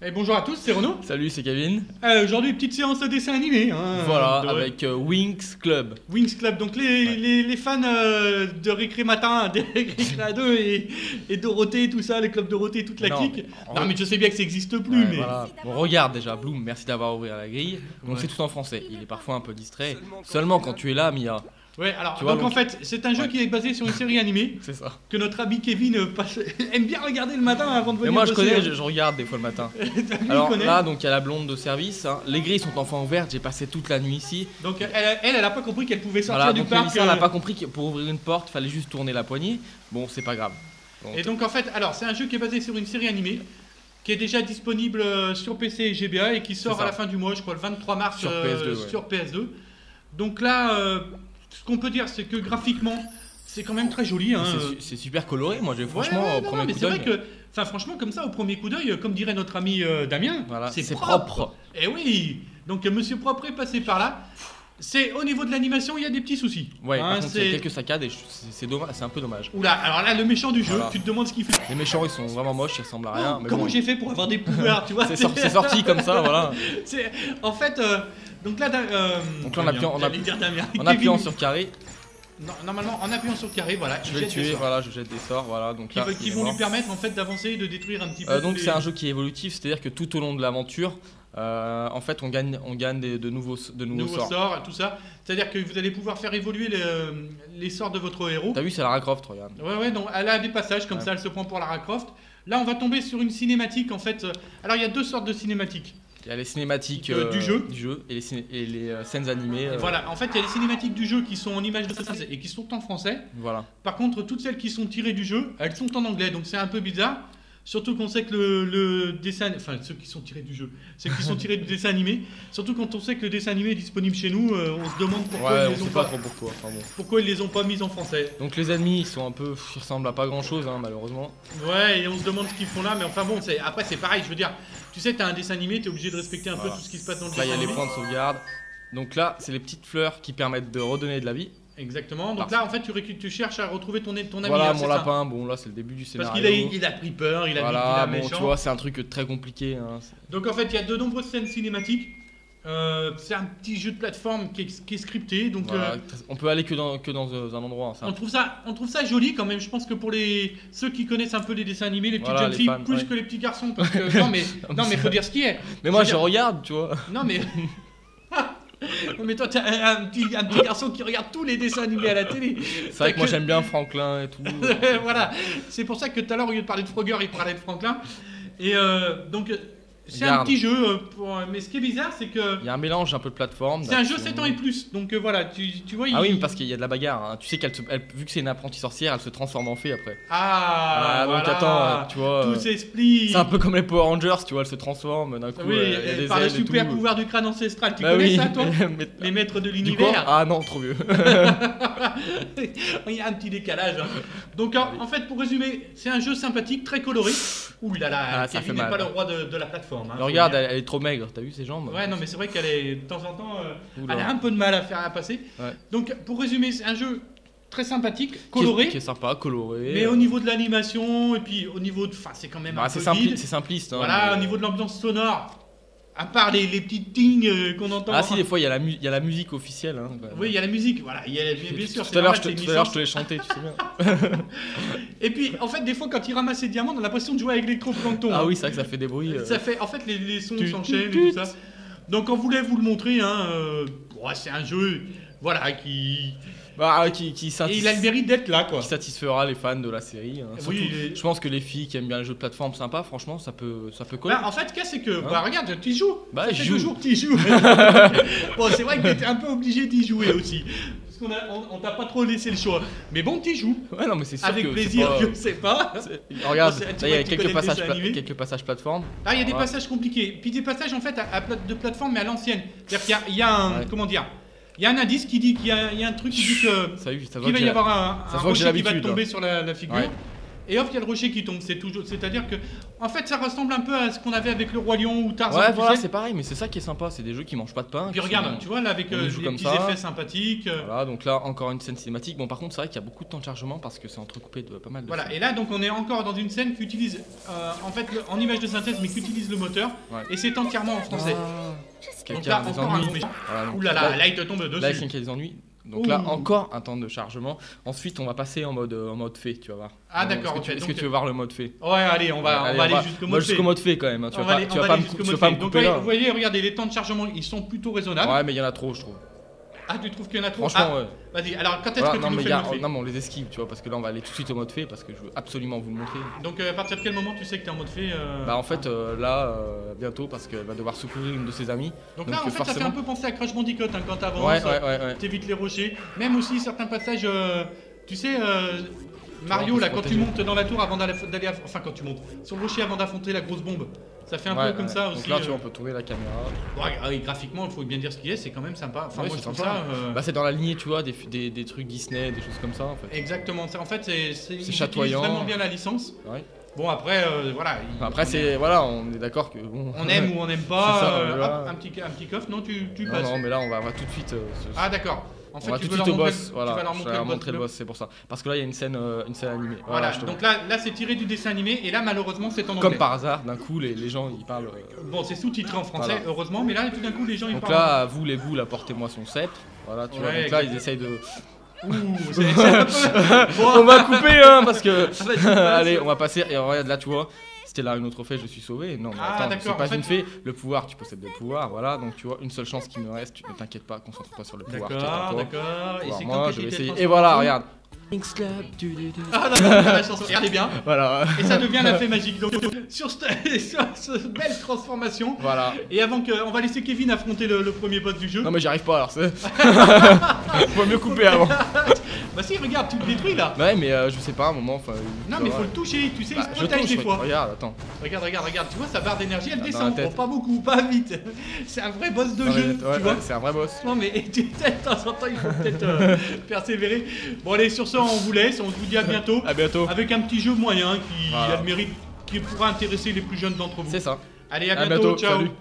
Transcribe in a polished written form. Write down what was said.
Et bonjour à tous, c'est Renaud. Salut, c'est Kevin. Aujourd'hui, petite séance de dessin animé. Voilà, avec Winx Club. Winx Club, donc les fans de Récré Matin, de Récré 2 et Dorothée, tout ça, les clubs Dorothée, toute la clique. Non, mais je sais bien que ça n'existe plus, mais... Voilà. Bon, regarde déjà, Bloom, merci d'avoir ouvert la grille. Donc c'est tout en français, il est parfois un peu distrait. Seulement quand tu es là, Mia. Ouais, alors, donc en fait, c'est un jeu qui est basé sur une série animée. C'est ça. Que notre ami Kevin aime bien regarder le matin avant de venir. Mais moi je bosser. connais, je regarde des fois le matin. Alors là, donc il y a la blonde de service. Hein. Les grilles sont enfin ouvertes, j'ai passé toute la nuit ici. Donc elle a pas compris qu'elle pouvait sortir voilà, du donc parc. Elle a pas compris que pour ouvrir une porte, fallait juste tourner la poignée. Bon, c'est pas grave. Donc... Et donc en fait, alors c'est un jeu qui est basé sur une série animée qui est déjà disponible sur PC et GBA et qui sort à la fin du mois, je crois le 23 mars sur PS2. Sur PS2. Donc là, ce qu'on peut dire, c'est que graphiquement, c'est quand même très joli. Hein. C'est super coloré, moi j'ai franchement au premier coup d'œil. C'est vrai que, franchement, comme ça, au premier coup d'œil, comme dirait notre ami Damien, voilà, c'est propre. Et oui, donc Monsieur Propre est passé par là. C'est au niveau de l'animation, il y a des petits soucis. Ouais, par contre, il y a quelques saccades et c'est dommage, c'est un peu dommage. Oula, alors là, le méchant du jeu, tu te demandes ce qu'il fait. Les méchants, ils sont vraiment moches, ils ressemblent à rien. Mais comment j'ai fait pour avoir des pouvoirs, tu vois? C'est sorti comme ça, voilà. En fait, donc là, en appuyant sur carré. Non, normalement, en appuyant sur carré, voilà. Je vais le tuer, voilà, je jette des sorts, voilà. Donc là, qui vont lui permettre en fait d'avancer et de détruire un petit peu. Donc c'est un jeu qui est évolutif, c'est-à-dire que tout au long de l'aventure, en fait, on gagne de nouveaux sorts, tout ça. C'est-à-dire que vous allez pouvoir faire évoluer les sorts de votre héros. T'as vu, c'est Lara Croft, regarde. Ouais, donc elle a des passages comme ça, elle se prend pour Lara Croft. Là, on va tomber sur une cinématique en fait. Alors, il y a deux sortes de cinématiques. Il y a les cinématiques du jeu et les scènes animées. Voilà, en fait, il y a les cinématiques du jeu qui sont en images de synthèse et qui sont en français. Voilà. Par contre, toutes celles qui sont tirées du jeu, elles sont en anglais, donc c'est un peu bizarre. Surtout qu'on sait que le dessin... Enfin, ceux qui sont tirés du jeu. Ceux qui sont tirés du dessin animé. Surtout quand on sait que le dessin animé est disponible chez nous, on se demande pourquoi ils les ont pas... Pourquoi ils les ont pas mis en français. Donc les ennemis, ils sont un peu... Ils ressemblent à pas grand-chose, hein, malheureusement. Ouais, et on se demande ce qu'ils font là, mais enfin bon, après c'est pareil, je veux dire... Tu sais, t'as un dessin animé, t'es obligé de respecter un peu tout ce qui se passe dans le dessin animé. Là, il y a les points de sauvegarde. Donc là, c'est les petites fleurs qui permettent de redonner de la vie. Exactement. Donc là, en fait, tu cherches à retrouver ton ami. Voilà, mon lapin. Bon, là, c'est le début du scénario. Parce qu'il a pris peur, il a méchant. Tu vois, c'est un truc très compliqué. Hein. Donc en fait, il y a de nombreuses scènes cinématiques. C'est un petit jeu de plateforme qui est scripté. Donc on peut aller que dans un endroit. Ça. On trouve ça joli quand même. Je pense que pour ceux qui connaissent un peu les dessins animés, les petites jeunes filles, plus que les petits garçons. Parce que, non, mais faut dire ce qui est. Mais moi, je regarde, tu vois. Non, mais... Mais toi, t'as un petit garçon qui regarde tous les dessins animés à la télé. C'est vrai que moi j'aime bien Franklin et tout. Voilà, c'est pour ça que tout à l'heure, au lieu de parler de Frogger, il parlait de Franklin. Et donc, c'est un petit jeu. Mais ce qui est bizarre, c'est que. Il y a un mélange un peu de plateforme. C'est un jeu 7 ans et plus. Donc voilà, tu vois. Ah oui, mais parce qu'il y a de la bagarre. Hein. Tu sais vu que c'est une apprentie sorcière, elle se transforme en fée après. Ah, donc attends, tu vois. Tout s'explique. C'est un peu comme les Power Rangers, tu vois, elle se transforme d'un coup. Oui, par le super pouvoir du crâne ancestral. Tu connais ça, toi? Les maîtres de l'univers. Ah non, trop vieux. Il y a un petit décalage. Hein. Donc en fait, pour résumer, c'est un jeu sympathique, très coloré. Ouh là là, Kevin n'est pas le roi de la plateforme. Hein, regarde, elle est trop maigre, t'as vu ses jambes? Ouais, non, mais c'est vrai qu'elle est de temps en temps, elle a un peu de mal à faire à passer. Ouais. Donc pour résumer, c'est un jeu très sympathique, coloré. Qui est sympa, coloré. Mais au niveau de l'animation, et puis au niveau de. Enfin, c'est quand même un peu vide. C'est simpliste. Hein, voilà, au niveau de l'ambiance sonore. À part les petites dings qu'on entend. Ah si, des fois il y a la musique officielle. Hein, oui, il y a la musique, voilà. Bien sûr. Tout à l'heure je te l'ai chanté, tu sais bien. Et puis en fait, des fois quand il ramasse ses diamants, on a l'impression de jouer avec l'électroplancton. Ah oui, c'est vrai que ça fait des bruits. Ça fait, en fait, les sons s'enchaînent et tout ça. Donc on voulait vous le montrer. Hein, c'est un jeu, voilà, qui et il a le mérite d'être là, quoi. Qui satisfera les fans de la série. Hein. Surtout, je pense que les filles qui aiment bien les jeux de plateforme sympas, franchement, ça peut coller. En fait, ce qu'il y a, c'est que, regarde, tu y joues. Ça fait 2 jours que tu y joues. Bon, c'est vrai que t'étais un peu obligé d'y jouer aussi. Parce qu'on t'a pas trop laissé le choix. Mais bon, tu y joues. Ouais, non, mais c'est sûr avec plaisir, je sais pas. Regarde, il y a quelques passages plateforme. Ah, il y a des passages compliqués. Puis des passages, en fait, de plateforme, mais à l'ancienne. C'est-à-dire qu'il y a un... Comment dire ? Il y a un indice qui dit qu'il y a un truc qui dit qu'il va y avoir un rocher qui va tomber sur la figure. Ouais. Et hop, il y a le rocher qui tombe. C'est-à-dire que, en fait, ça ressemble un peu à ce qu'on avait avec le Roi Lion ou Tarzan. Ouais, voilà, c'est pareil, mais c'est ça qui est sympa. C'est des jeux qui mangent pas de pain. Puis regarde, tu vois, là, avec les petits effets sympathiques. Voilà, donc là, encore une scène cinématique. Bon, par contre, c'est vrai qu'il y a beaucoup de temps de chargement parce que c'est entrecoupé de pas mal de. Voilà, et là, donc, on est encore dans une scène qui utilise, en fait, en image de synthèse, mais qui utilise le moteur. Ouais. Et c'est entièrement en français. Donc là, encore un ennuis. Ouh là là, là, il te tombe dessus. Là, il y a des ennuis. Donc là, encore un temps de chargement. Ensuite, on va passer en mode fée, tu vas voir. Ah d'accord. Est-ce que tu veux voir le mode fée? Ouais, allez, on va aller jusqu'au mode fée. Jusqu'au mode fée quand même. Tu vas pas me couper là. Vous voyez, regardez, les temps de chargement, ils sont plutôt raisonnables. Ouais, mais il y en a trop, je trouve. Ah, tu trouves qu'il y en a trop? Franchement, ouais. Vas-y, alors quand est-ce que tu nous fais le mode fée? Non, mais on les esquive, tu vois, parce que là, on va aller tout de suite au mode fée parce que je veux absolument vous le montrer. Donc, à partir de quel moment tu sais que t'es en mode fée? Bah, en fait, là, bientôt, parce qu'elle va devoir secourir une de ses amies. Donc là, en fait, ça fait un peu penser à Crash Bandicoot quand t'avances. Ouais. T'évites les rochers. Même aussi certains passages, tu sais. Mario, là, quand tu montes dans la tour avant d'aller. Enfin, quand tu montes sur le rocher avant d'affronter la grosse bombe. Ça fait un peu comme ça aussi. Donc là, tu vois, on peut tourner la caméra. Ouais, graphiquement, il faut bien dire ce qu'il y a, c'est quand même sympa. Enfin, moi, je trouve ça. Bah, c'est dans la lignée, tu vois, des trucs Disney, des choses comme ça, en fait. Exactement. En fait, c'est chatoyant. vraiment bien la licence. Ouais. Bon, après, voilà. Après, c'est. Voilà, on est d'accord que. Bon, on aime ou on n'aime pas. Ça, hop, un petit coffre. Non, tu passes. Non, mais là, on va tout de suite. Ah, d'accord. En fait, on va tu tout veux de suite au boss, voilà. Tu vas leur montrer le boss, c'est pour ça. Parce que là, il y a une scène animée. Voilà, donc là c'est tiré du dessin animé, et là, malheureusement, c'est en anglais. Comme par hasard, d'un coup, les gens, ils parlent. Bon, c'est sous-titré en français, heureusement, mais là, tout d'un coup, les gens, ils parlent. Donc là, vous, les boules, apportez-moi son sceptre. Voilà, tu vois. Donc là, ils essayent de. Ouh, c'est un peu. On va couper, hein, parce que. Allez, on va passer. Et regarde, là, tu vois. C'était là une autre fée, je suis sauvé. Non, mais attends, c'est pas une fée. Le pouvoir, tu possèdes des pouvoirs, voilà. Donc tu vois, une seule chance qui me reste. Ne t'inquiète pas, concentre-toi sur le pouvoir. D'accord. Et c'est moi, je vais essayer. Et voilà, regarde. Winx Club. Ah non, la chanson. Regardez bien. Voilà. Et ça devient la fée magique. Donc sur cette belle transformation. Voilà. Et avant que, on va laisser Kevin affronter le premier boss du jeu. Non mais j'y arrive pas alors. Faut mieux couper avant. Bah si, regarde, tu le détruis là. Ouais, mais je sais pas, à un moment. Non, mais faut le toucher, tu sais, il se protège des fois. Regarde, attends. Regarde, tu vois, sa barre d'énergie elle descend. Bon, pas beaucoup, pas vite. C'est un vrai boss de jeu, tu vois. C'est un vrai boss. Non, mais tu sais, de temps en temps, il faut peut-être persévérer. Bon, allez, sur ce, on vous laisse, on vous dit à bientôt. À bientôt. Avec un petit jeu moyen qui a le mérite, qui pourra intéresser les plus jeunes d'entre vous. C'est ça. Allez, à bientôt, ciao. Salut.